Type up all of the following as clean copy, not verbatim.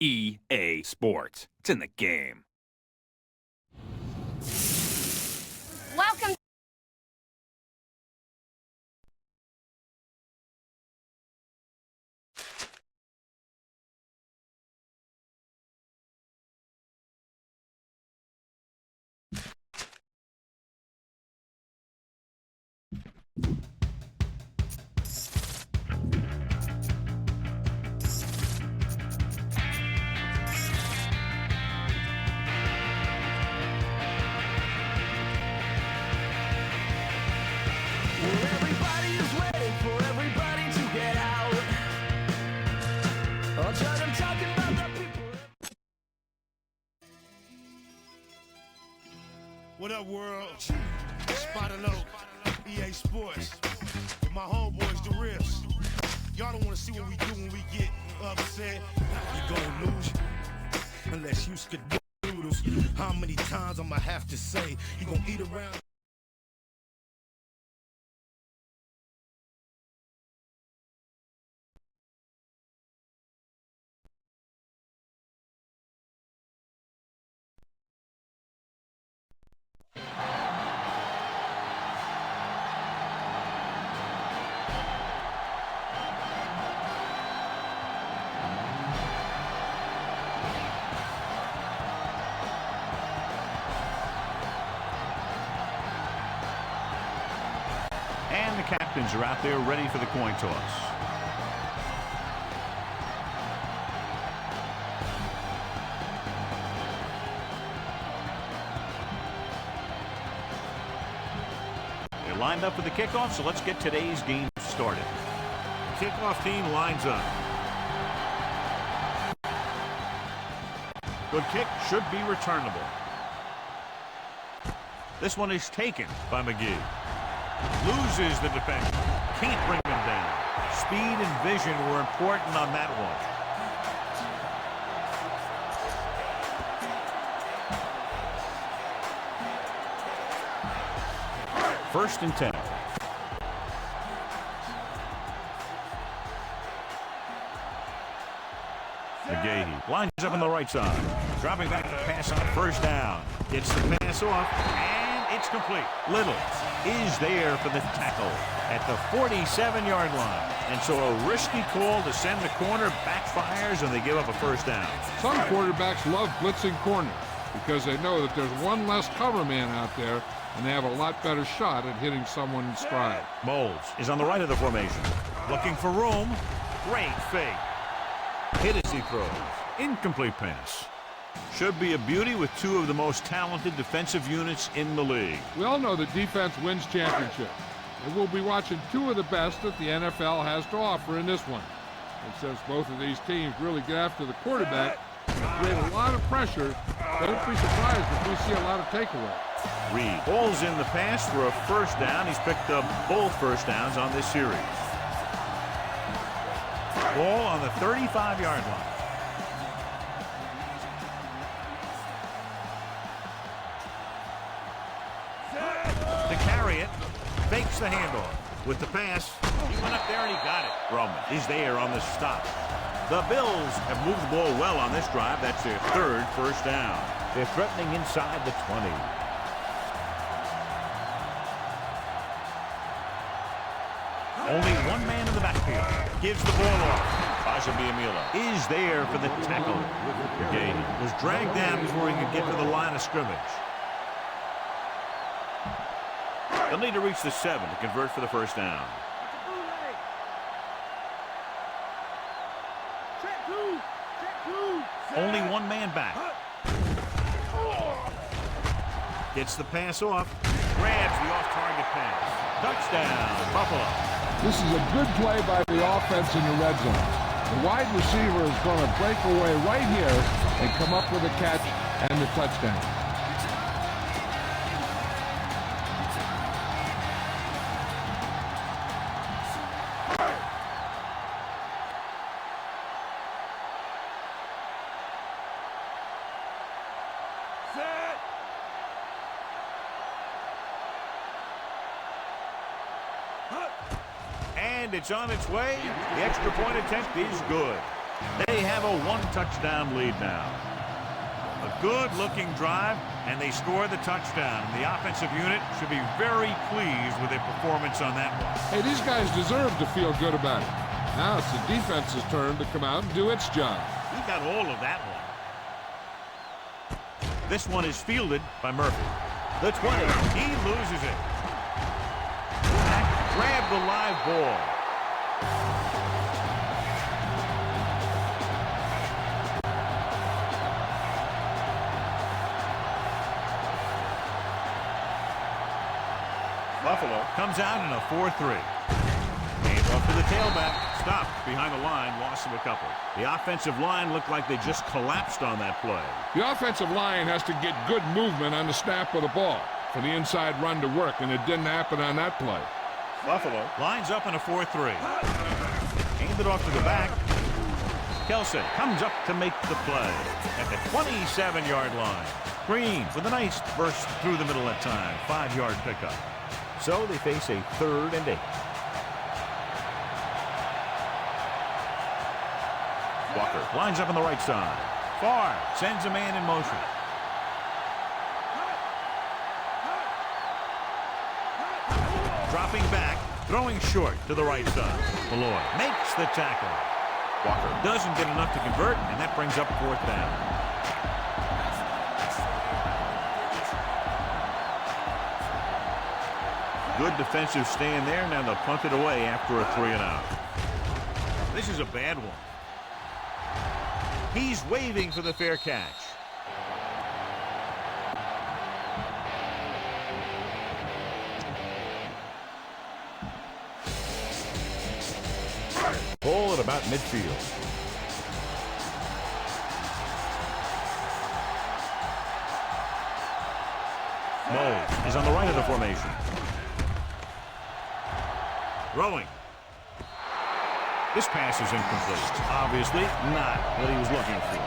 EA Sports. It's in the game. Welcome. What up, world? Spotted Oak, EA Sports. With my homeboys, the Riffs. Y'all don't want to see what we do when we get upset. You gon' lose unless you skid noodles. How many times I'ma have to say you gon' eat around? And the captains are out there ready for the coin toss. They're lined up for the kickoff, so let's get today's game started. Kickoff team lines up. Good kick, should be returnable. This one is taken by McGee. Loses the defender. Can't bring him down. Speed and vision were important on that one. 1st and 10. McGahee lines up on the right side. Dropping back to pass on 1st down. Gets the pass off, and it's complete. Little is there for the tackle at the 47-yard line. And so a risky call to send the corner backfires, and they give up a 1st down. Some quarterbacks love blitzing corners because they know that there's one less cover man out there, and they have a lot better shot at hitting someone in stride. Moles is on the right of the formation. Looking for room. Great fake. Hit as he throws. Incomplete pass. Should be a beauty with two of the most talented defensive units in the league. We all know that defense wins championships, and we'll be watching two of the best that the NFL has to offer in this one. And since both of these teams really get after the quarterback and create a lot of pressure, don't be surprised if we see a lot of takeaway. Reed pulls in the pass for a 1st down. He's picked up both 1st downs on this series. Ball on the 35-yard line. To carry it, fakes the handoff. With the pass, he went up there and he got it. Roman is there on the stop. The Bills have moved the ball well on this drive. That's their 3rd 1st down. They're threatening inside the 20. Only one man in the backfield. Gives the ball off. Bajabiamila is there for the tackle. McGahee was dragged down before he could get to the line of scrimmage. They'll need to reach the 7 to convert for the 1st down. Only one man back. Gets the pass off. Grabs the off-target pass. Touchdown, Buffalo. This is a good play by the offense in the red zone. The wide receiver is going to break away right here and come up with a catch and the touchdown. And it's on its way. The extra point attempt is good. They have a one-touchdown lead now. A good-looking drive, and they score the touchdown. And the offensive unit should be very pleased with their performance on that one. Hey, these guys deserve to feel good about it. Now it's the defense's turn to come out and do its job. He got all of that one. This one is fielded by Murphy. The 20. He loses it. Grab the live ball. Buffalo comes out in a 4-3. Hands off to the tailback. Stopped behind the line. Loss of a couple. The offensive line looked like they just collapsed on that play. The offensive line has to get good movement on the snap of the ball for the inside run to work, and it didn't happen on that play. Buffalo lines up in a 4-3. Handed off to the back. Kelsey comes up to make the play at the 27-yard line. Green with a nice burst through the middle that time. 5-yard pickup. So they face a 3rd and 8. Walker lines up on the right side. Farr sends a man in motion. Dropping back, throwing short to the right side. Malloy makes the tackle. Walker doesn't get enough to convert, and that brings up 4th down. Good defensive stand there. Now they'll punt it away after a 3-and-out. This is a bad one. He's waving for the fair catch. Ball at about midfield. Moe is on the right of the formation. Throwing. This pass is incomplete. Obviously not what he was looking for.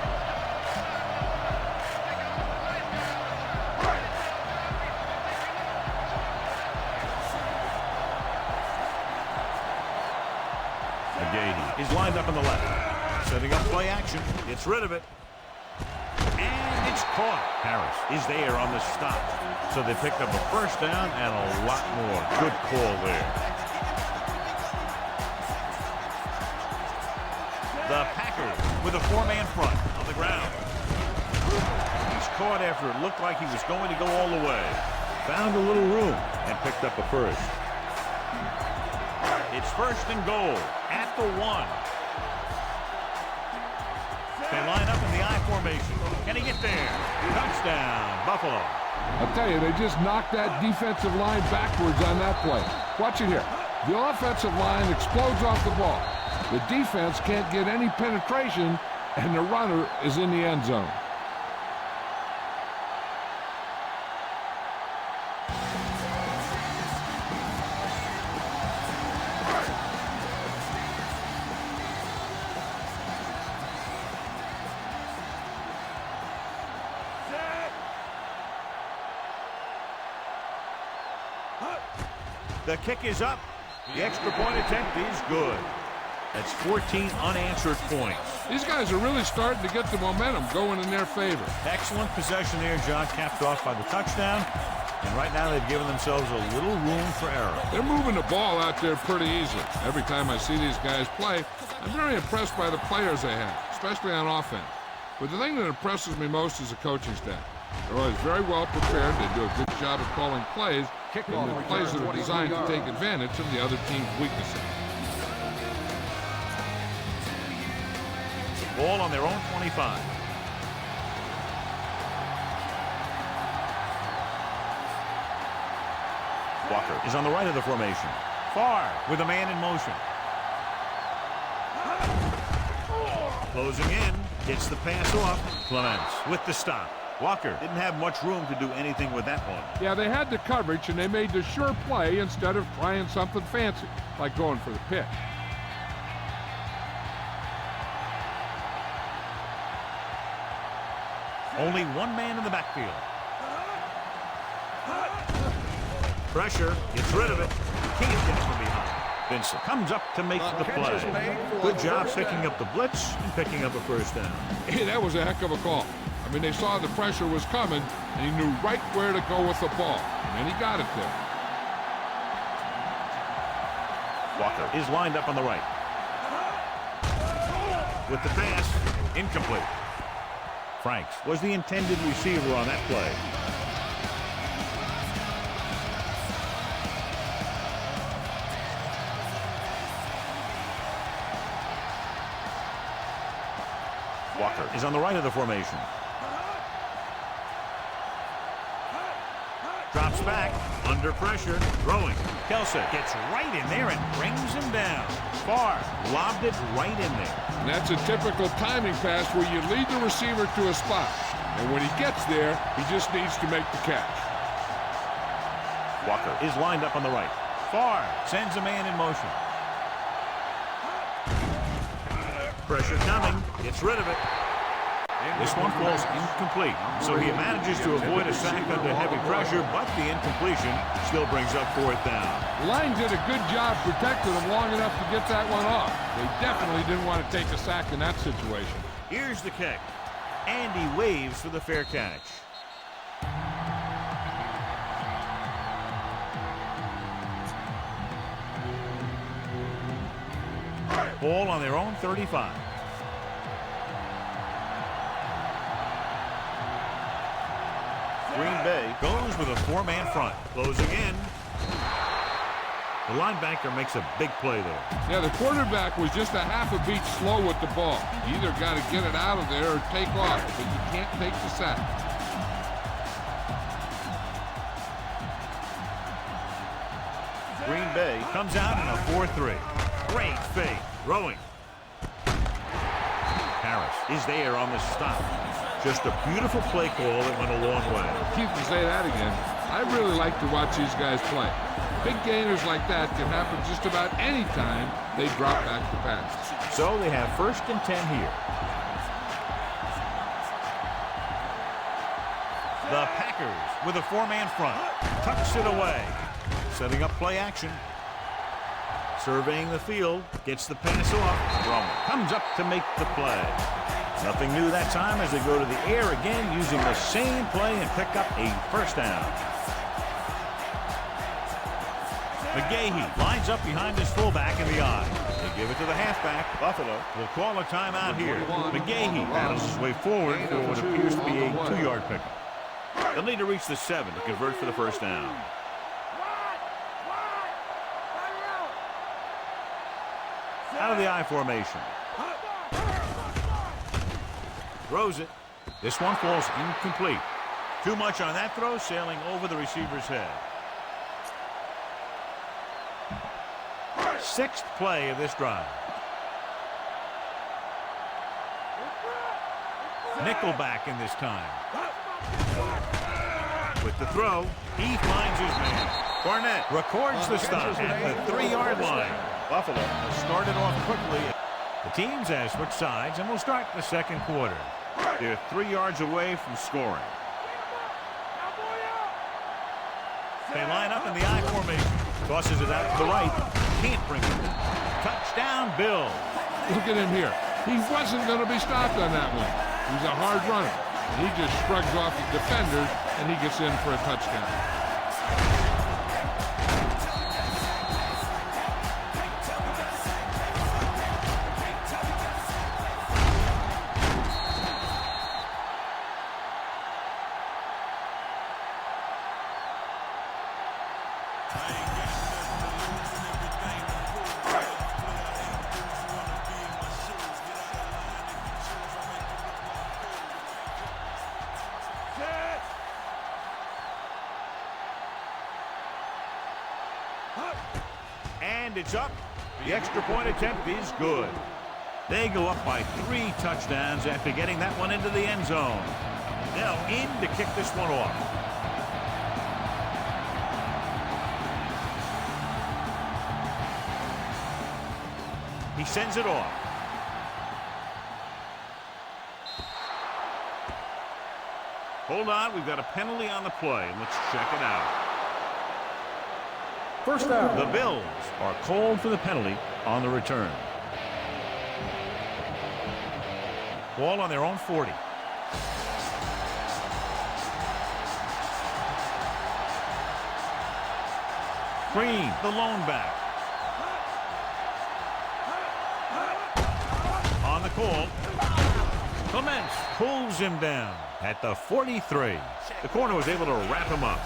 McGahee is lined up on the left. Setting up play action. Gets rid of it. And it's caught. Harris is there on the stop. So they picked up a 1st down and a lot more. Good call there. The Packers with a 4-man front on the ground. He's caught after it looked like he was going to go all the way. Found a little room and picked up a 1st. It's 1st and goal at the 1. They line up in the I formation. Can he get there? Touchdown, Buffalo. I'll tell you, they just knocked that defensive line backwards on that play. Watch it here. The offensive line explodes off the ball. The defense can't get any penetration, and the runner is in the end zone. The kick is up. The extra point attempt is good. That's 14 unanswered points. These guys are really starting to get the momentum going in their favor. Excellent possession there, John, capped off by the touchdown. And right now they've given themselves a little room for error. They're moving the ball out there pretty easily. Every time I see these guys play, I'm very impressed by the players they have, especially on offense. But the thing that impresses me most is the coaching staff. They're always very well prepared. They do a good job of calling plays, and the plays that are designed to take advantage of the other team's weaknesses. Ball on their own 25. Walker is on the right of the formation. Farr with a man in motion. Closing in. Gets the pass off. Clements with the stop. Walker didn't have much room to do anything with that one. Yeah, they had the coverage, and they made the sure play instead of trying something fancy, like going for the pick. Only one man in the backfield. Pressure, gets rid of it. Can't get it from behind. Vincent comes up to make the play. Good job picking up the blitz and picking up a first down. Hey, that was a heck of a call. I mean, they saw the pressure was coming, and he knew right where to go with the ball. And he got it there. Walker is lined up on the right. With the pass, incomplete. Franks was the intended receiver on that play. Walker is on the right of the formation. Drops back, under pressure, throwing. Kelsey gets right in there and brings him down. Far lobbed it right in there. And that's a typical timing pass where you lead the receiver to a spot. And when he gets there, he just needs to make the catch. Walker is lined up on the right. Far sends a man in motion. Pressure coming, gets rid of it. This one falls incomplete, so he manages to avoid a sack under heavy pressure, but the incompletion still brings up fourth down. The line did a good job protecting him long enough to get that one off. They definitely didn't want to take a sack in that situation. Here's the kick, and he waves for the fair catch. Ball on their own 35. Green Bay goes with a four-man front. Closing in. The linebacker makes a big play there. Yeah, the quarterback was just a half a beat slow with the ball. You either got to get it out of there or take off, but you can't take the sack. Green Bay comes out in a 4-3. Great fake. Throwing. Harris is there on the stop. Just a beautiful play call that went a long way. Keep to say that again. I really like to watch these guys play. Big gainers like that can happen just about any time they drop back to pass. So they have 1st and 10 here. The Packers with a four-man front. Tucks it away. Setting up play action. Surveying the field. Gets the pass off. Roman comes up to make the play. Nothing new that time as they go to the air again using the same play and pick up a first down. McGahee lines up behind his fullback in the I. They give it to the halfback. Buffalo will call a timeout here. McGahee battles his way forward for what appears to be a 2-yard pickup. They'll need to reach the 7 to convert for the first down. Out of the I formation. Throws it. This one falls incomplete. Too much on that throw, sailing over the receiver's head. 6th play of this drive. Nickelback in this time. With the throw, he finds his man. Barnett records the stop at the 3-yard line. Buffalo has started off quickly. The teams have switched sides and will start the second quarter. They're 3 yards away from scoring. They line up in the I formation. Tosses it out to the right. Can't bring it down. Touchdown, Bill. Look at him here. He wasn't going to be stopped on that one. He's a hard runner. He just shrugs off the defenders, and he gets in for a touchdown. And it's up. The extra point attempt is good. They go up by 3 touchdowns after getting that one into the end zone. Now in to kick this one off. He sends it off. Hold on, we've got a penalty on the play, and let's check it out. First down. The Bills are called for the penalty on the return. Ball on their own 40. Green, the lone back. On the call. Clements pulls him down at the 43. The corner was able to wrap him up.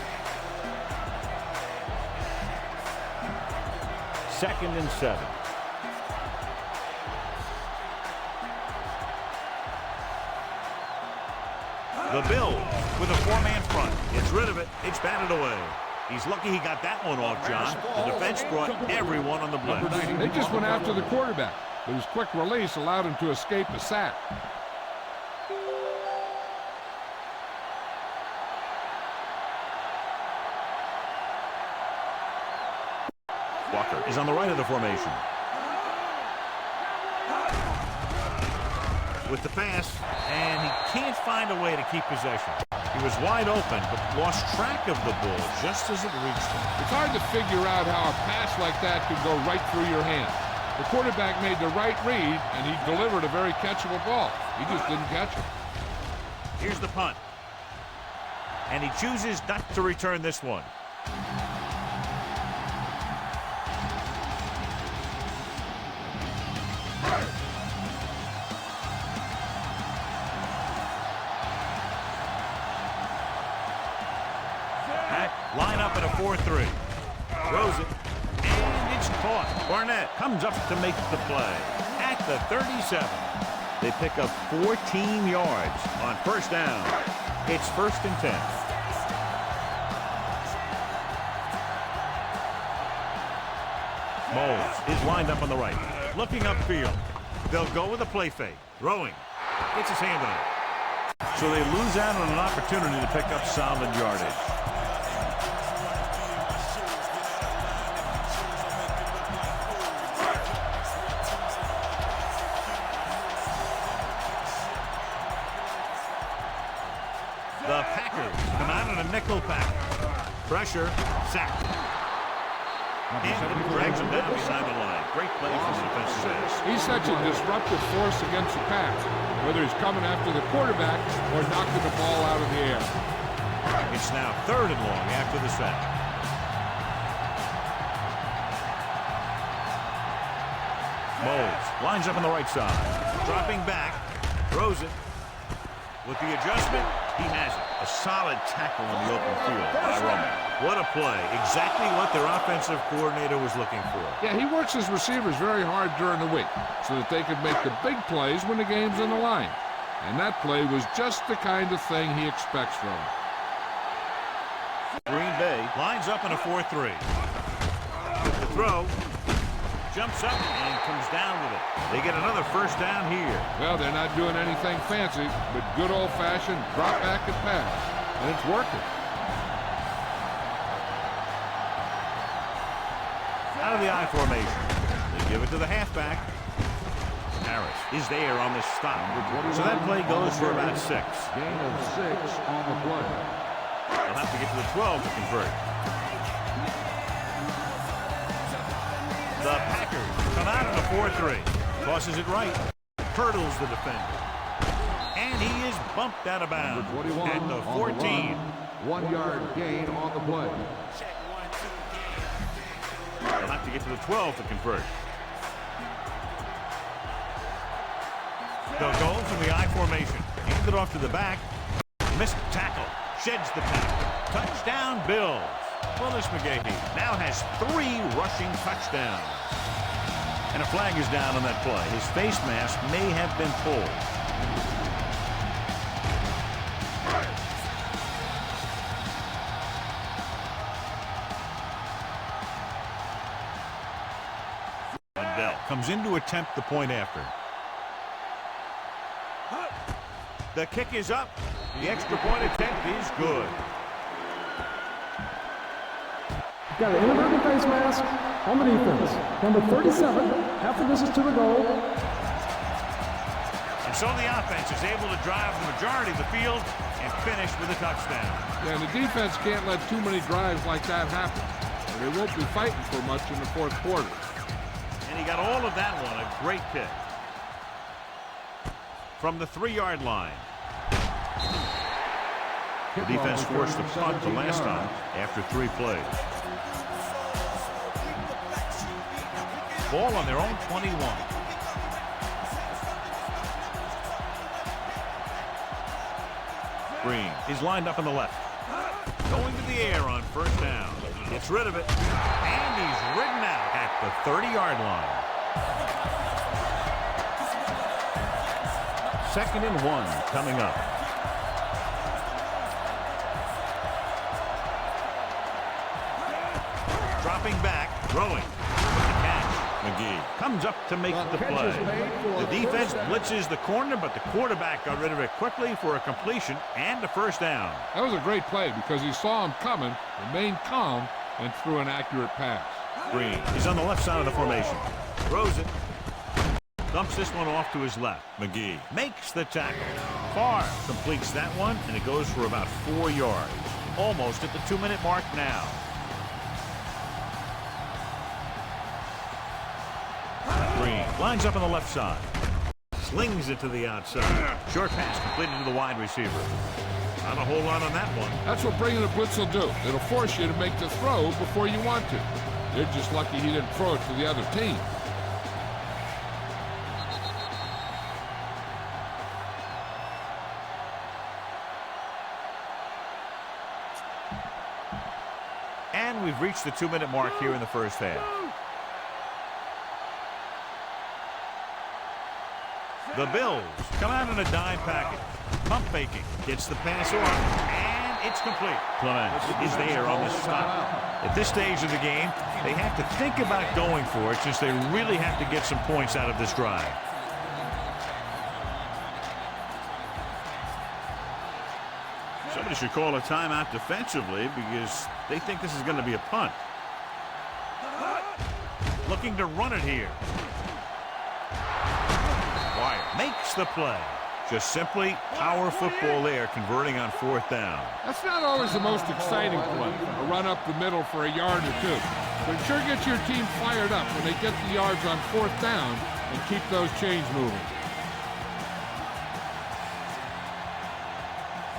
2nd and 7. The Bills with a 4-man front. Gets rid of it. It's batted away. He's lucky he got that one off, John. The defense brought everyone on the blitz. They just went after the quarterback, but his quick release allowed him to escape a sack. Walker is on the right of the formation. With the pass, and he can't find a way to keep possession. He was wide open, but lost track of the ball just as it reached him. It's hard to figure out how a pass like that could go right through your hands. The quarterback made the right read, and he delivered a very catchable ball. He just didn't catch it. Here's the punt. And he chooses not to return this one. Line up at a 4-3. Throws it. And it's caught. Barnett comes up to make the play. At the 37. They pick up 14 yards on first down. It's 1st and 10. Moles is lined up on the right. Looking upfield. They'll go with a play fake. Throwing. Gets his hand on it. So they lose out on an opportunity to pick up solid yardage. The Packers come out in a nickel pack. Pressure, sack. And drags him down behind the line. Great play from the defensive end. He's such a disruptive force against the pass, whether he's coming after the quarterback or knocking the ball out of the air. It's now 3rd and long after the sack. Moles lines up on the right side. Dropping back. Throws it. With the adjustment, he has it. A solid tackle on the open field by Roman. What a play. Exactly what their offensive coordinator was looking for. Yeah, he works his receivers very hard during the week so that they could make the big plays when the game's on the line. And that play was just the kind of thing he expects from him. Green Bay lines up in a 4-3. The throw. Jumps up and comes down with it. They get another first down here. Well, they're not doing anything fancy, but good old-fashioned drop back and pass. And it's working. Out of the I formation. They give it to the halfback. Harris is there on the stop. So that play goes for about 6. Gain of 6 on the play. They'll have to get to the 12 to convert. The Packers come out in a 4-3. Tosses it right. Hurdles the defender. And he is bumped out of bounds at the 14. 1 yard gain on the play. They'll have to get to the 12 to convert. They'll go from the I formation. Hand it off to the back. Missed tackle. Sheds the tackle. Touchdown, Bills. Willis McGahee now has 3 rushing touchdowns. And a flag is down on that play. His face mask may have been pulled. Wendell comes in to attempt the point after. The kick is up. The extra point attempt is good. Got an inadvertent face mask on the defense. Number 37, after this is to the goal. And so the offense is able to drive the majority of the field and finish with a touchdown. Yeah, and the defense can't let too many drives like that happen. They won't be fighting for much in the fourth quarter. And he got all of that one. A great kick. From the 3-yard line. The defense forced the punt the last time after 3 plays. Ball on their own 21. Green is lined up on the left. Going to the air on first down. Gets rid of it. And he's ridden out at the 30-yard line. 2nd and 1 coming up. Dropping back, throwing. McGee comes up to make the play. The defense blitzes the corner, but the quarterback got rid of it quickly for a completion and a first down. That was a great play because he saw him coming, remained calm, and threw an accurate pass. Green is on the left side of the formation. Throws it. Dumps this one off to his left. McGee makes the tackle. Farr completes that one, and it goes for about 4 yards. Almost at the 2-minute mark now. Green lines up on the left side. Slings it to the outside. Short pass completed to the wide receiver. Not a whole lot on that one. That's what bringing a blitz will do. It'll force you to make the throw before you want to. They're just lucky he didn't throw it to the other team. And we've reached the 2-minute mark here in the first half. The Bills come out in a dime package. Pump faking. Gets the pass off. And it's complete. Clements is there on the stop. At this stage of the game, they have to think about going for it since they really have to get some points out of this drive. Somebody should call a timeout defensively because they think this is going to be a punt. Looking to run it here. Makes the play. Just simply power football there, converting on 4th down. That's not always the most exciting play, a run up the middle for a yard or 2. But it sure gets your team fired up when they get the yards on 4th down and keep those chains moving.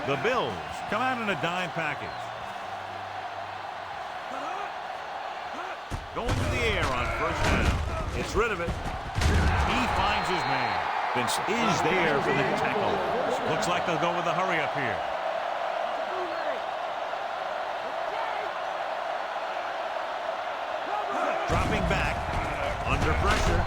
The Bills come out in a dime package. Going to the air on first down. Gets rid of it. He finds his man. Vince is there for the tackle. Looks like they'll go with a hurry up here. Dropping back. Under pressure.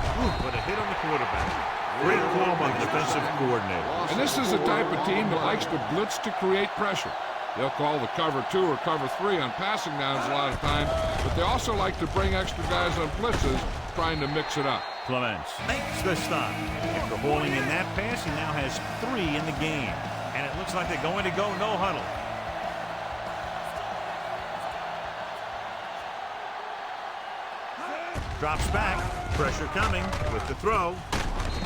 But a hit on the quarterback. Great call by the defensive coordinator. And this is the type of team that likes to blitz to create pressure. They'll call the cover 2 or cover 3 on passing downs a lot of times, but they also like to bring extra guys on blitzes, trying to mix it up. Clements makes the stop. After holding in that pass, he now has 3 in the game. And it looks like they're going to go no huddle. Drops back. Pressure coming with the throw.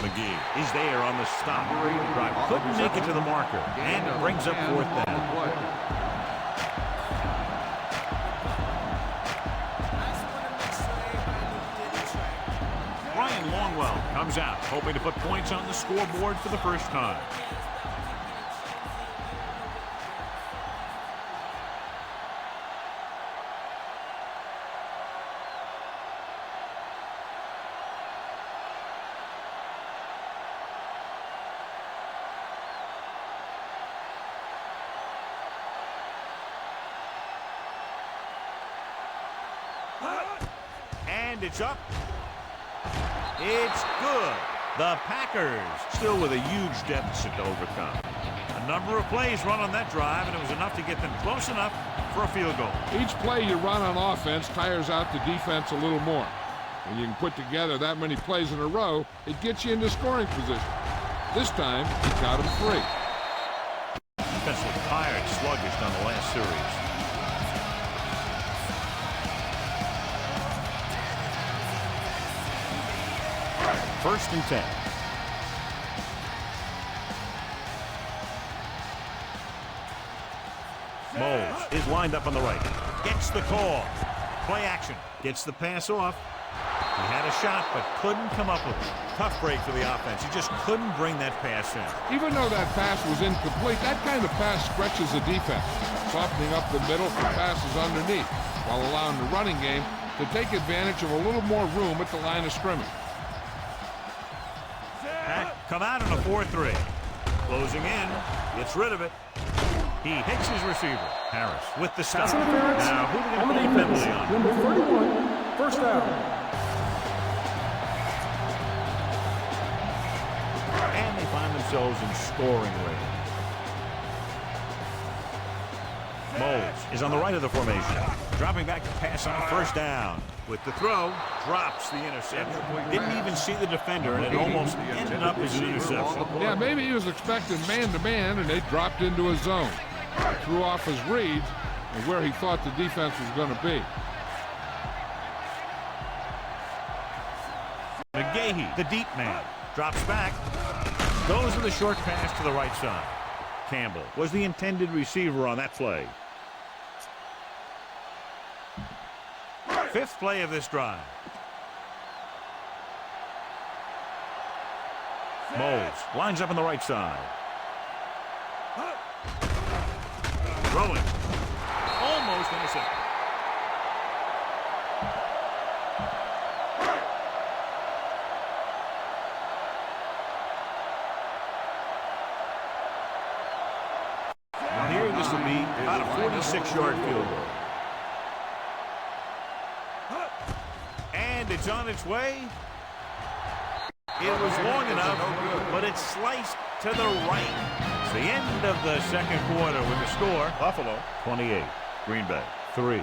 McGee is there on the stop. Drive couldn't make it to the marker. And it brings up 4th down. Longwell comes out, hoping to put points on the scoreboard for the first time. And it's up. It's good. The Packers still with a huge deficit to overcome. A number of plays run on that drive, and it was enough to get them close enough for a field goal. Each play you run on offense tires out the defense a little more. When you can put together that many plays in a row, it gets you into scoring position. This time, he got them 3. Defense was tired, sluggish on the last series. First and 10. Moles is lined up on the right. Gets the call. Play action. Gets the pass off. He had a shot, but couldn't come up with it. Tough break for the offense. He just couldn't bring that pass in. Even though that pass was incomplete, that kind of pass stretches the defense, softening up the middle for passes underneath, while allowing the running game to take advantage of a little more room at the line of scrimmage. Pack come out on a 4-3. Closing in. Gets rid of it. He hits his receiver. Harris with the stop. Now, who are they going to call penalty on? Number 31, first down. And they find themselves in scoring range. Moles is on the right of the formation. Dropping back to pass on first down. With the throw, drops the interception. Didn't even see the defender, and it almost ended up as an interception. Yeah, maybe he was expecting man-to-man, and they dropped into a zone. Threw off his reads and where he thought the defense was going to be. McGahee, the deep man, drops back. Goes with a short pass to the right side. Campbell was the intended receiver on that play. Fifth play of this drive. Moles lines up on the right side. Throwing. Almost intercepted. Now here this will be about a 46-yard field goal. And it's on its way. It was long enough, but it's sliced to the right. It's the end of the second quarter with the score. Buffalo 28, Green Bay 3.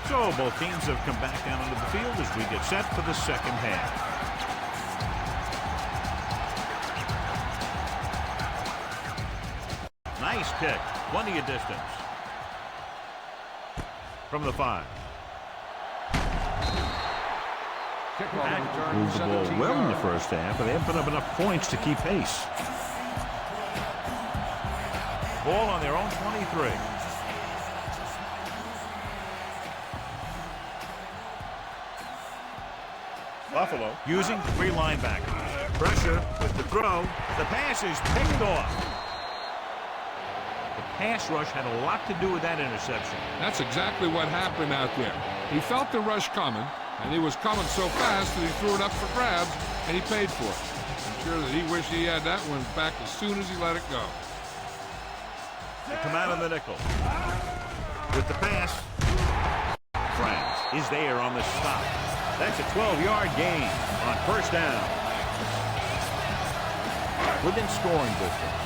So both teams have come back down onto the field as we get set for the second half. Nice kick, plenty of distance. From the 5. Moves the ball well in the first half, but they haven't put up enough points to keep pace. Ball on their own 23. Buffalo using 3 linebackers. Pressure with the throw. The pass is picked off. Pass rush had a lot to do with that interception. That's exactly what happened out there. He felt the rush coming, and he was coming so fast that he threw it up for grabs, and he paid for it. I'm sure that he wished he had that one back as soon as he let it go. They come out of the nickel. With the pass, Franks is there on the stop. That's a 12-yard gain on first down. Within scoring distance.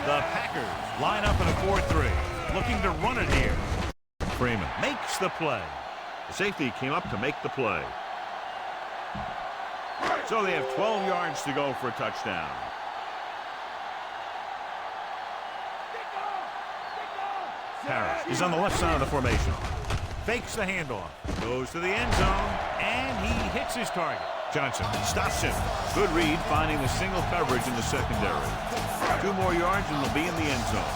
The Packers line up in a 4-3, looking to run it here. Freeman makes the play. The safety came up to make the play. So they have 12 yards to go for a touchdown. Harris is on the left side of the formation. Fakes the handoff. Goes to the end zone, and he hits his target. Johnson stops him. Good read, finding the single coverage in the secondary. 2 more yards, and they'll be in the end zone.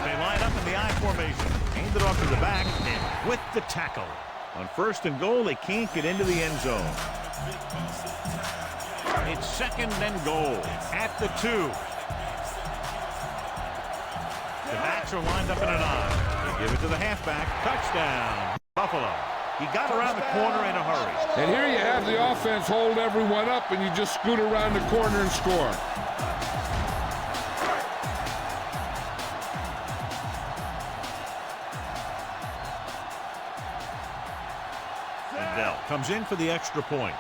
They line up in the I formation. Hand it off to the back, and with the tackle. On first and goal, they can't get into the end zone. It's second and goal at the 2. The backs are lined up in an I. They give it to the halfback. Touchdown, Buffalo. He got around the corner in a hurry. And here you have the offense hold everyone up, and you just scoot around the corner and score. Dell comes in for the extra point.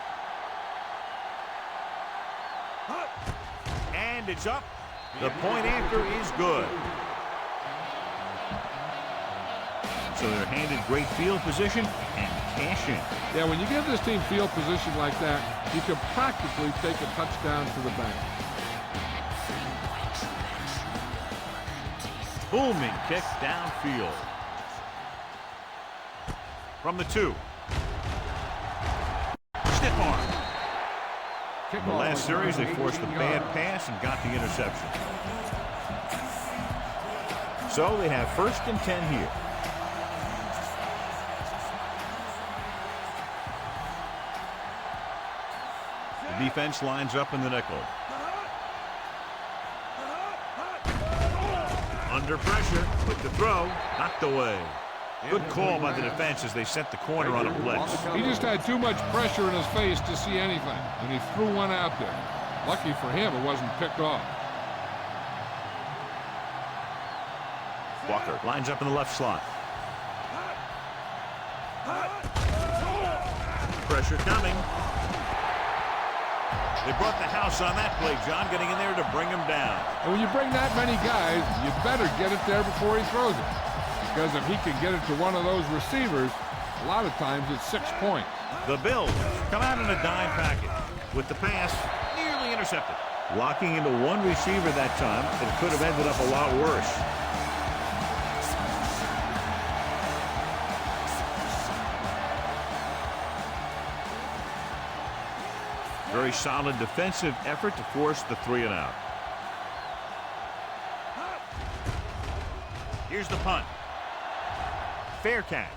And it's up. The point after is good. So they're handed great field position and cash in. Yeah, when you give this team field position like that, you can practically take a touchdown to the bank. Booming kick downfield. From the 2. Kickoff In the last series, they return, forced a 18 bad yards. pass and got the interception. So they have 1st and 10 here. The defense lines up in the nickel. Under pressure, with the throw, knocked away. Good call by the defense as they set the corner on a blitz. He just had too much pressure in his face to see anything, and he threw one out there. Lucky for him, it wasn't picked off. Walker lines up in the left slot. Pressure coming. They brought the house on that play, John, getting in there to bring him down. And when you bring that many guys, you better get it there before he throws it. Because if he can get it to one of those receivers, a lot of times it's 6 points. The Bills come out in a dime package with the pass nearly intercepted. Locking into one receiver that time, it could have ended up a lot worse. Very solid defensive effort to force the 3 and out. Here's the punt. Fair catch.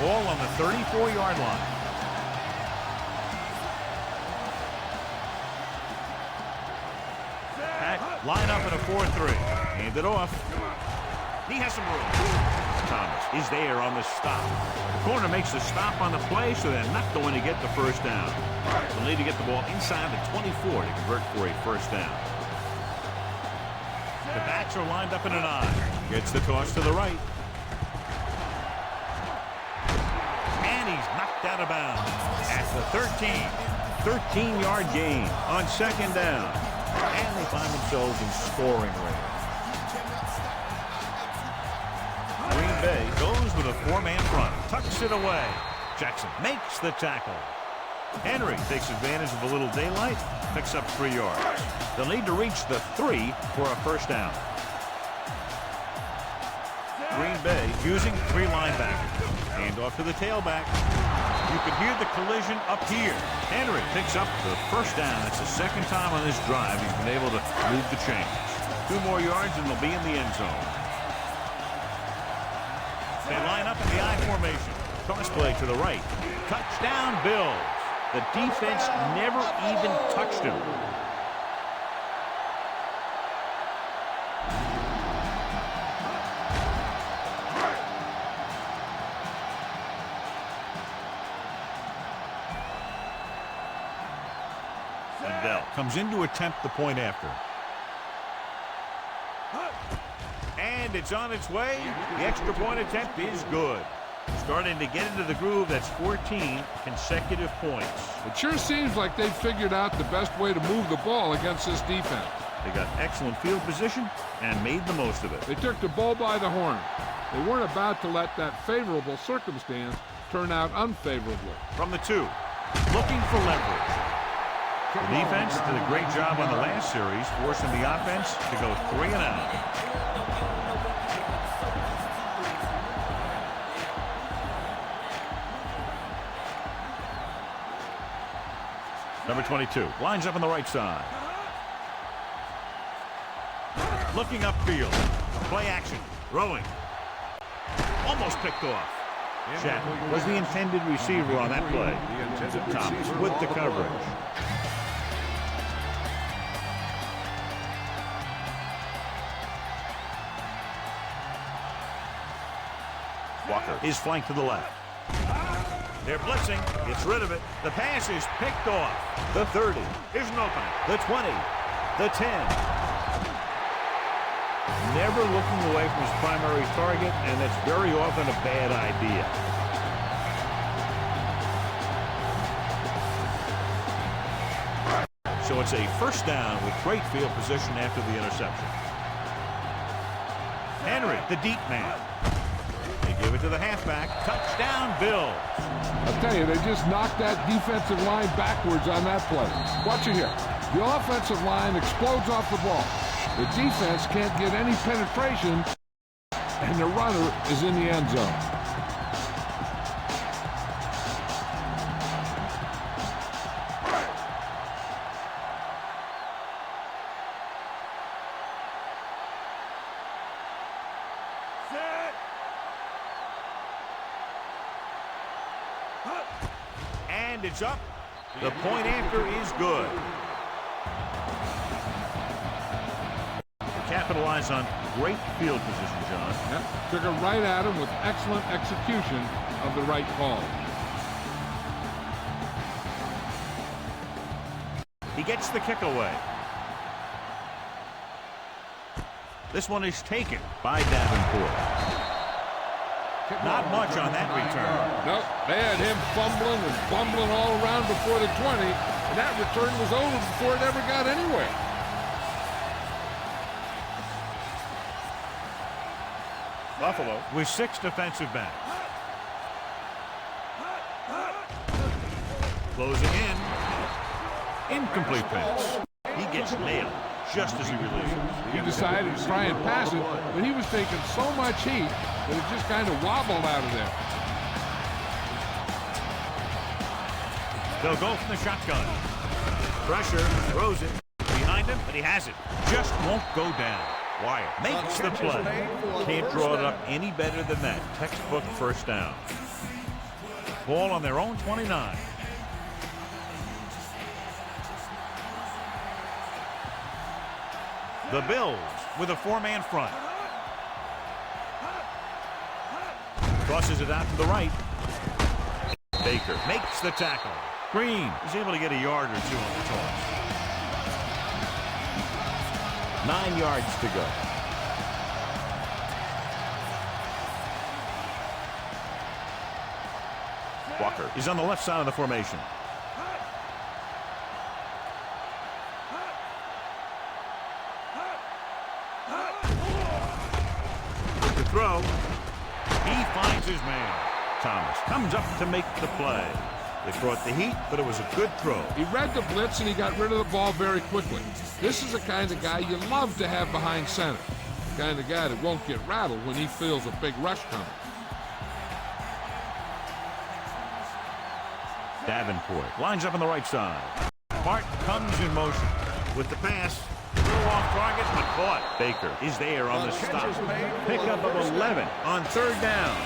Ball on the 34-yard line. Pat line up in a 4-3. Hand it off. He has some room. Thomas is there on the stop. The corner makes the stop on the play, so they're not going to get the first down. They'll need to get the ball inside the 24 to convert for a first down. The backs are lined up in an I. Gets the toss to the right. And he's knocked out of bounds at the 13. 13-yard gain on 2nd down. And they find themselves in scoring range. Green Bay goes with a 4-man front. Tucks it away. Jackson makes the tackle. Henry takes advantage of a little daylight. Picks up 3 yards. They'll need to reach the 3 for a first down. Green Bay using 3 linebackers. Hand off to the tailback. You can hear the collision up here. Henry picks up the first down. That's the 2nd time on this drive he's been able to move the chains. 2 more yards and they'll be in the end zone. They line up in the I formation. Toss play to the right. Touchdown, Bills. The defense never even touched him. Adele comes in to attempt the point after. And it's on its way. The extra point attempt is good. Starting to get into the groove. That's 14 consecutive points. It sure seems like they've figured out the best way to move the ball against this defense. They got excellent field position and made the most of it. They took the bull by the horn. They weren't about to let that favorable circumstance turn out unfavorably. From the 2, looking for leverage. The defense did a great job on the last series, forcing the offense to go 3 and out. Number 22 lines up on the right side. Looking upfield. Play action. Throwing. Almost picked off. Shatner was the intended receiver on that play. Thomas with the coverage. Walker is flanked to the left. They're blitzing. Gets rid of it. The pass is picked off. The 30. Here's an opening. The 20. The 10. Never looking away from his primary target, and that's very often a bad idea. So it's a first down with great field position after the interception. Henry, the deep man. They give it to the halfback. Touchdown, Bills. I'll tell you, they just knocked that defensive line backwards on that play. Watch it here. The offensive line explodes off the ball. The defense can't get any penetration, and the runner is in the end zone. And it's up. The point after is good. Capitalize on great field position, John. Yep. Took it right at him with excellent execution of the right call. He gets the kick away. This one is taken by Davenport. Not much on that return. Nope, they had him fumbling and bumbling all around before the 20, and that return was over before it ever got anywhere. Buffalo with 6 defensive backs. Closing in. Incomplete pass. He gets nailed just as he releases. He decided to try and pass it, but he was taking so much heat that it just kind of wobbled out of there. They'll go from the shotgun. Pressure, throws it. Behind him, but he has it. Just won't go down. Wyatt makes the play. Can't draw it up any better than that. Textbook first down. Ball on their own 29. The Bills with a 4-man front. Crosses it out to the right. Baker makes the tackle. Green is able to get a yard or two on the toss. 9 yards to go. Walker is on the left side of the formation. To throw. He finds his man. Thomas comes up to make the play. It brought the heat, but it was a good throw. He read the blitz and he got rid of the ball very quickly. This is the kind of guy you love to have behind center. The kind of guy that won't get rattled when he feels a big rush coming. Davenport lines up on the right side. Hart comes in motion with the pass. Off target, but caught. Baker is there on the stop. Pickup of 11 on 3rd down.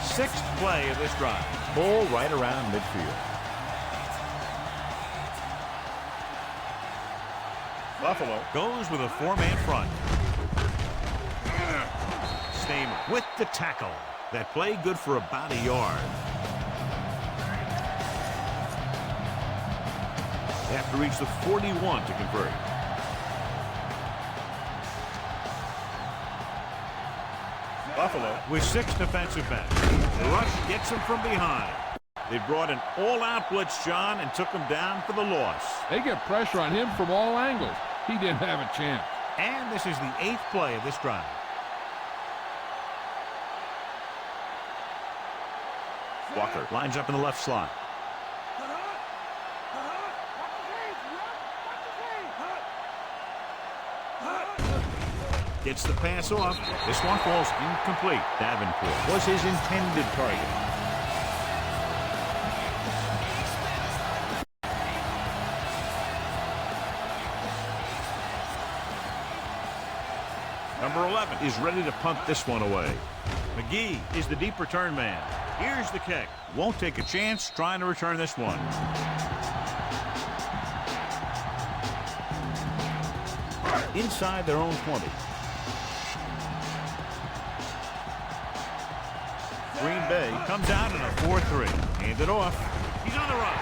Sixth play of this drive. Ball right around midfield. Buffalo goes with a 4-man front. Stamer with the tackle. That play good for about a yard. They have to reach the 41 to convert. Buffalo with 6 defensive backs. The rush gets him from behind. They brought an all-out blitz, John, and took him down for the loss. They get pressure on him from all angles. He didn't have a chance. And this is the 8th play of this drive. Walker lines up in the left slot. Gets the pass off. This one falls incomplete. Davenport was his intended target. Number 11 is ready to punt this one away. McGee is the deep return man. Here's the kick. Won't take a chance trying to return this one. Inside their own 20. Green Bay comes out in a 4-3. Hand it off. He's on the run.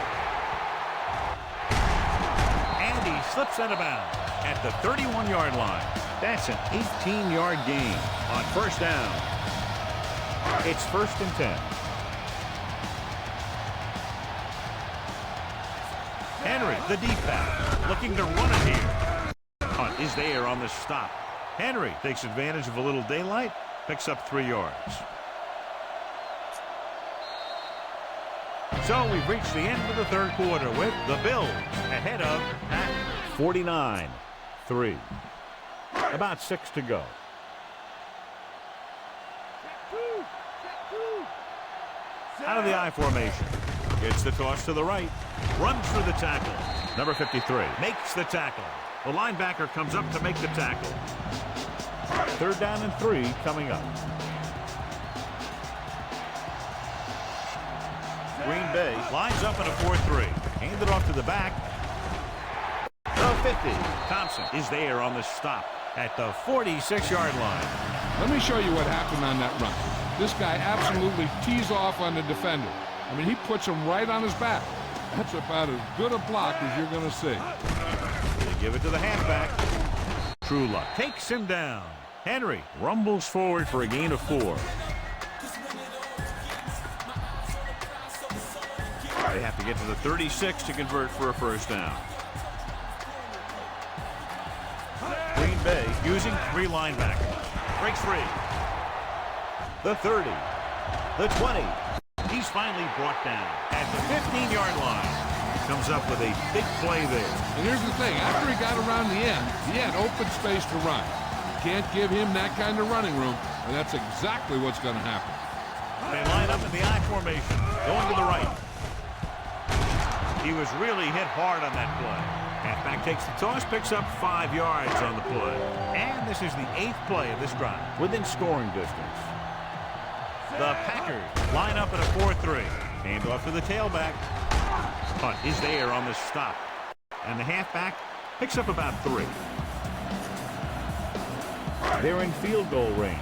And he slips out of bounds at the 31-yard line. That's an 18-yard gain on 1st down. It's 1st and 10. Henry, the deep back, looking to run it here. Hunt is there on the stop. Henry takes advantage of a little daylight, picks up 3 yards. So we've reached the end of the 3rd quarter with the Bills ahead of at 49-3. About 6 to go. Out of the I formation. Gets the toss to the right. Runs through the tackle. Number 53 makes the tackle. The linebacker comes up to make the tackle. 3rd down and 3 coming up. Green Bay lines up in a 4-3. Hand it off to the back. The 50. Thompson is there on the stop at the 46-yard line. Let me show you what happened on that run. This guy absolutely tees off on the defender. I mean, he puts him right on his back. That's about as good a block as you're going to see. They give it to the halfback. True Luck takes him down. Henry rumbles forward for a gain of 4. They have to get to the 36 to convert for a 1st down. Green Bay using 3 linebackers. Breaks free. The 30. The 20. He's finally brought down at the 15-yard line. Comes up with a big play there. And here's the thing. After he got around the end, he had open space to run. You can't give him that kind of running room, and that's exactly what's going to happen. They line up in the I formation, going to the right. He was really hit hard on that play. Halfback takes the toss, picks up 5 yards on the play. And this is the 8th play of this drive, within scoring distance. The Packers line up in a 4-3. Hand off to the tailback. Punt is there on the stop. And the halfback picks up about 3. They're in field goal range.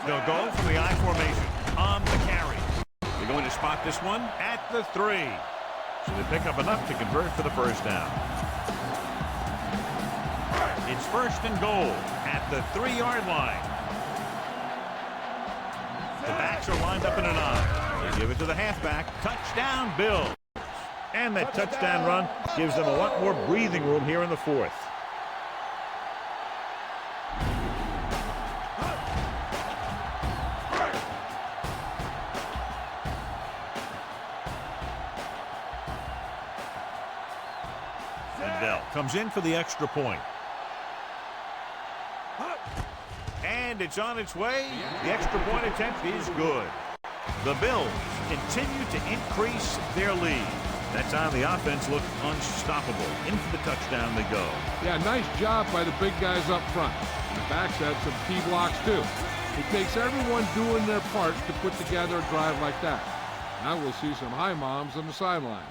They'll go from the I formation on the carry. They're going to spot this one at the 3. So they pick up enough to convert for the 1st down. It's 1st and goal at the 3-yard line. The backs are lined up in an I. They give it to the halfback. Touchdown, Bills. And that touchdown run gives them a lot more breathing room here in the 4th. Comes in for the extra point. And it's on its way. The extra point attempt is good. The Bills continue to increase their lead. That time the offense looked unstoppable. In for the touchdown they go. Yeah, nice job by the big guys up front. And the backs had some key blocks too. It takes everyone doing their part to put together a drive like that. Now we'll see some high moms on the sideline.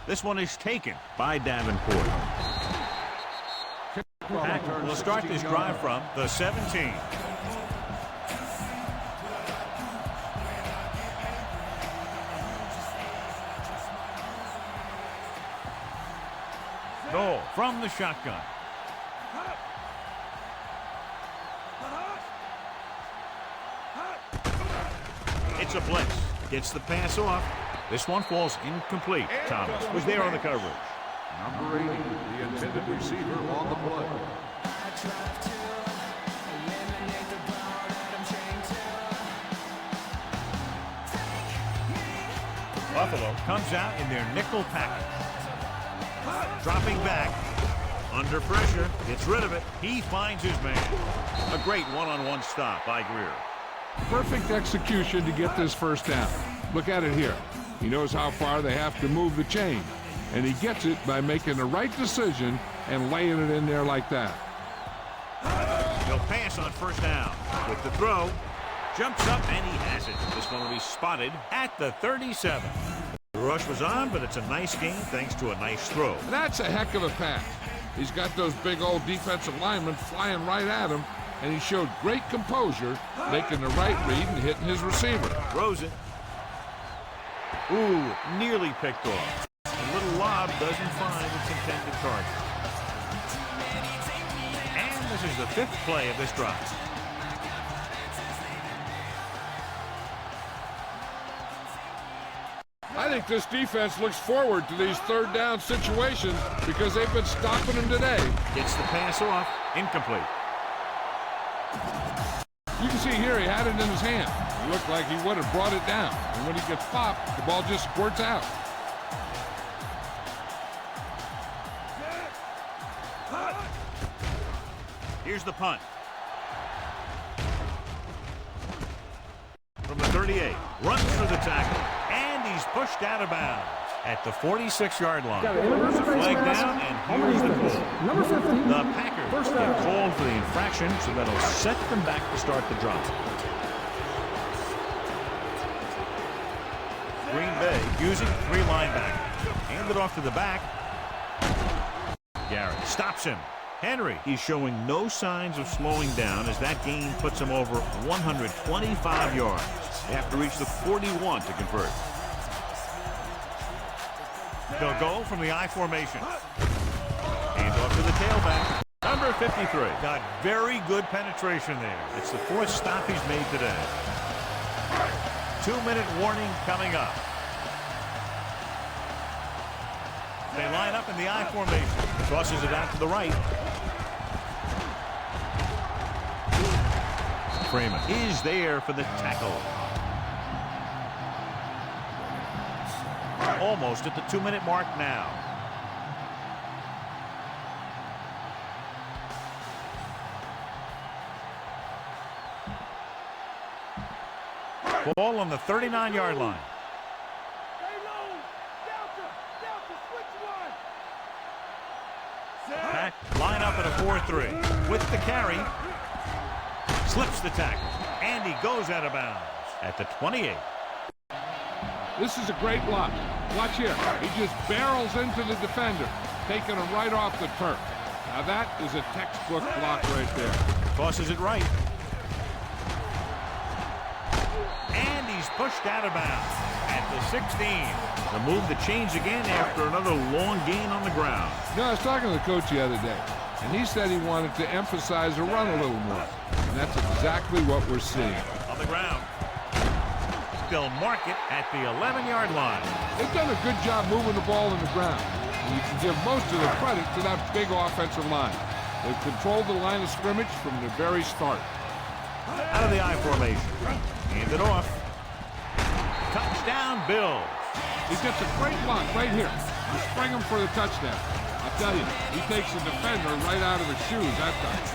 This one is taken by Davenport. Packers will start this drive from the 17. Goal from the shotgun. It's a blitz. Gets the pass off. This one falls incomplete. Thomas was there on the coverage. Number 80, the intended receiver on the play. Buffalo comes out in their nickel package. Dropping back. Under pressure. Gets rid of it. He finds his man. A great one-on-one stop by Greer. Perfect execution to get this 1st down. Look at it here. He knows how far they have to move the chain. And he gets it by making the right decision and laying it in there like that. He'll pass on 1st down. With the throw. Jumps up and he has it. This one will be spotted at the 37. The rush was on, but it's a nice gain thanks to a nice throw. And that's a heck of a pass. He's got those big old defensive linemen flying right at him, and he showed great composure, making the right read and hitting his receiver. Throws it. Ooh, nearly picked off. A little lob doesn't find its intended target. And this is the 5th play of this drive. I think this defense looks forward to these 3rd down situations because they've been stopping them today. Gets the pass off. Incomplete. You can see here he had it in his hand. It looked like he would have brought it down. And when he gets popped, the ball just squirts out. Here's the punt. From the 38. Runs through the tackle. And he's pushed out of bounds. At the 46-yard line. Got an inadvertent face Flag mask down, and on the here's the defense. call. Number 50. The Packers First get down. called for the infraction, so that'll set them back to start the drive. Green Bay using 3 linebackers. Hand it off to the back. Garrett stops him. Henry, he's showing no signs of slowing down as that gain puts him over 125 yards. They have to reach the 41 to convert. They'll go from the I formation. Hands off to the tailback. Number 53. Got very good penetration there. It's the 4th stop he's made today. 2-minute warning coming up. They line up in the I formation. Tosses it out to the right. Freeman is there for the tackle. Almost at the 2-minute mark now. Ball on the 39-yard line. Pack line up at a 4-3 with the carry. Slips the tackle, and he goes out of bounds at the 28. This is a great block. Watch here. He just barrels into the defender, taking him right off the turf. Now that is a textbook block right there. Tosses it right. And he's pushed out of bounds at the 16. The move that changed again after another long gain on the ground. You know, I was talking to the coach the other day, and he said he wanted to emphasize the run a little more. And that's exactly what we're seeing. On the ground. They'll mark it at the 11-yard line. They've done a good job moving the ball in the ground. And you can give most of the credit to that big offensive line. They've controlled the line of scrimmage from the very start. Out of the I formation. Hand it off. Touchdown, Bills. He gets a great block right here. You spring him for the touchdown. I'll tell you, he takes the defender right out of the shoes that time.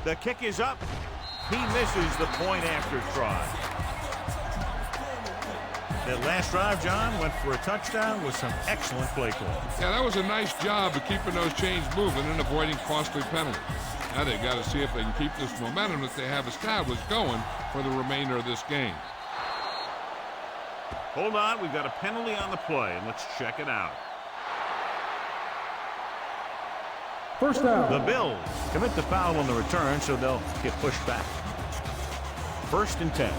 The kick is up. He misses the point after try. That last drive, John, went for a touchdown with some excellent play calling. Yeah, that was a nice job of keeping those chains moving and avoiding costly penalties. Now they've got to see if they can keep this momentum that they have established going for the remainder of this game. Hold on, we've got a penalty on the play, and let's check it out. First down. The Bills commit the foul on the return, so they'll get pushed back. 1st and 10.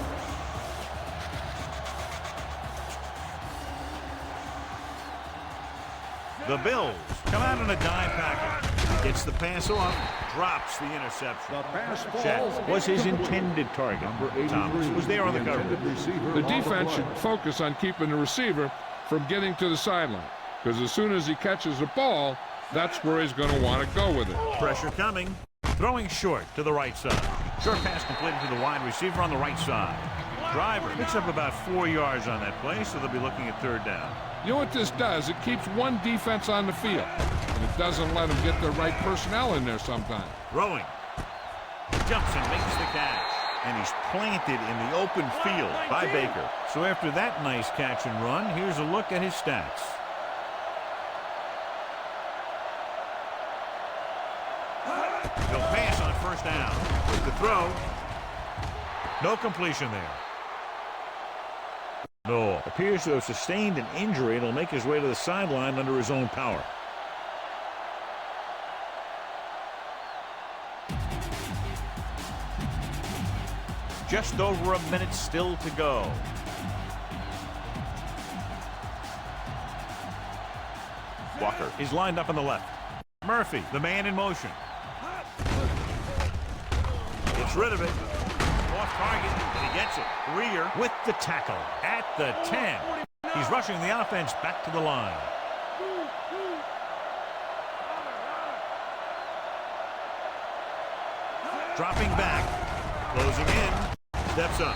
The Bills come out on a dime package. Gets the pass off, drops the interception. The pass falls. Chet was his intended target. Thomas was there on the coverage. The defense should focus on keeping the receiver from getting to the sideline, because as soon as he catches the ball, that's where he's going to want to go with it. Pressure coming. Throwing short to the right side. Short pass completed to the wide receiver on the right side. Driver picks up about 4 yards on that play, so they'll be looking at 3rd down. You know what this does? It keeps one defense on the field, and it doesn't let them get the right personnel in there sometimes. Throwing. Jumps and makes the catch. And he's planted in the open field by Baker. So after that nice catch and run, here's a look at his stats. He'll pass on 1st down. With the throw. No completion there. No. Appears to have sustained an injury and will make his way to the sideline under his own power. Just over a minute still to go. Walker is lined up on the left. Murphy, the man in motion. Gets rid of it. Off target, and he gets it. Greer with the tackle at the 10. He's rushing the offense back to the line. Dropping back. Closing in. Steps up.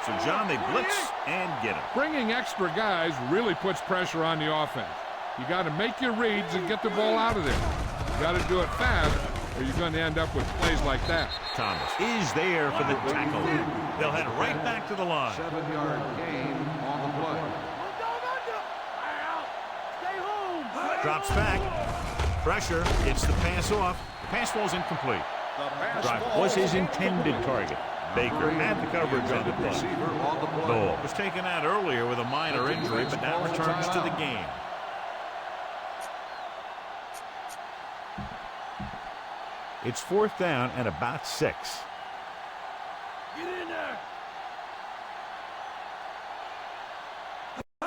So, John, they blitz and get him. Bringing extra guys really puts pressure on the offense. You got to make your reads and get the ball out of there. You got to do it fast, or you're going to end up with plays like that. Thomas is there for the tackle. They'll head right back to the line. 7-yard gain on the play. Drops back. Pressure. Gets the pass off. The pass falls incomplete. Drive was his intended target. Baker had the coverage on the play. Ball was taken out earlier with a minor injury, but now returns to the game. It's 4th down and about 6. Get in there.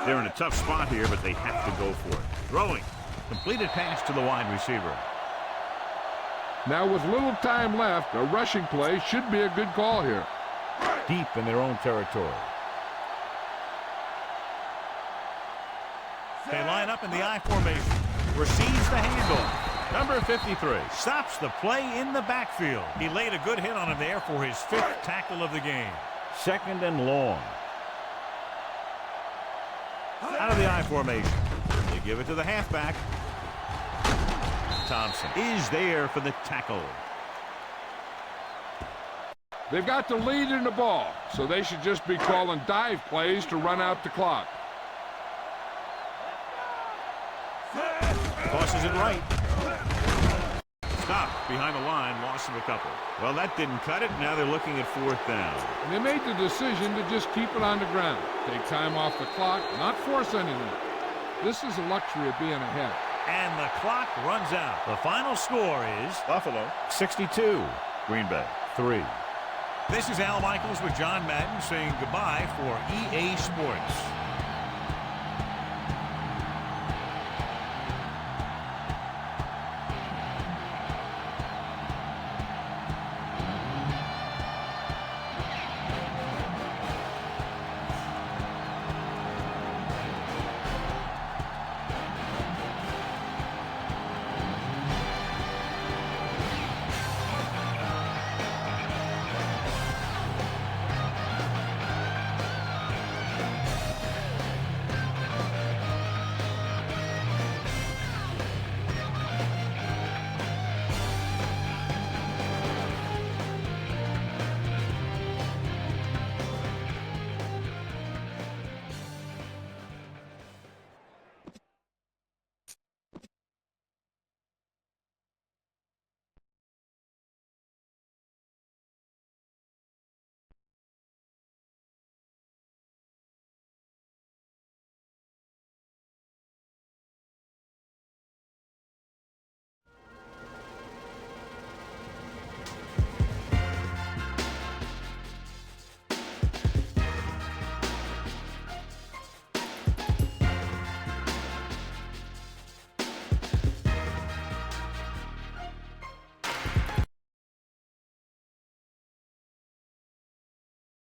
They're in a tough spot here, but they have to go for it. Throwing. Completed pass to the wide receiver. Now with little time left, a rushing play should be a good call here. Deep in their own territory. They line up in the I formation. Receives the handoff. Number 53 stops the play in the backfield. He laid a good hit on him there for his 5th tackle of the game. 2nd and long. Out of the I formation. They give it to the halfback. Thompson is there for the tackle. They've got the lead in the ball, so they should just be calling dive plays to run out the clock. Tosses it right. Stop behind the line, loss of a couple. Well, that didn't cut it. Now they're looking at 4th down. They made the decision to just keep it on the ground. Take time off the clock, not force anything. This is the luxury of being ahead. And the clock runs out. The final score is Buffalo 62, Green Bay 3. This is Al Michaels with John Madden saying goodbye for EA Sports.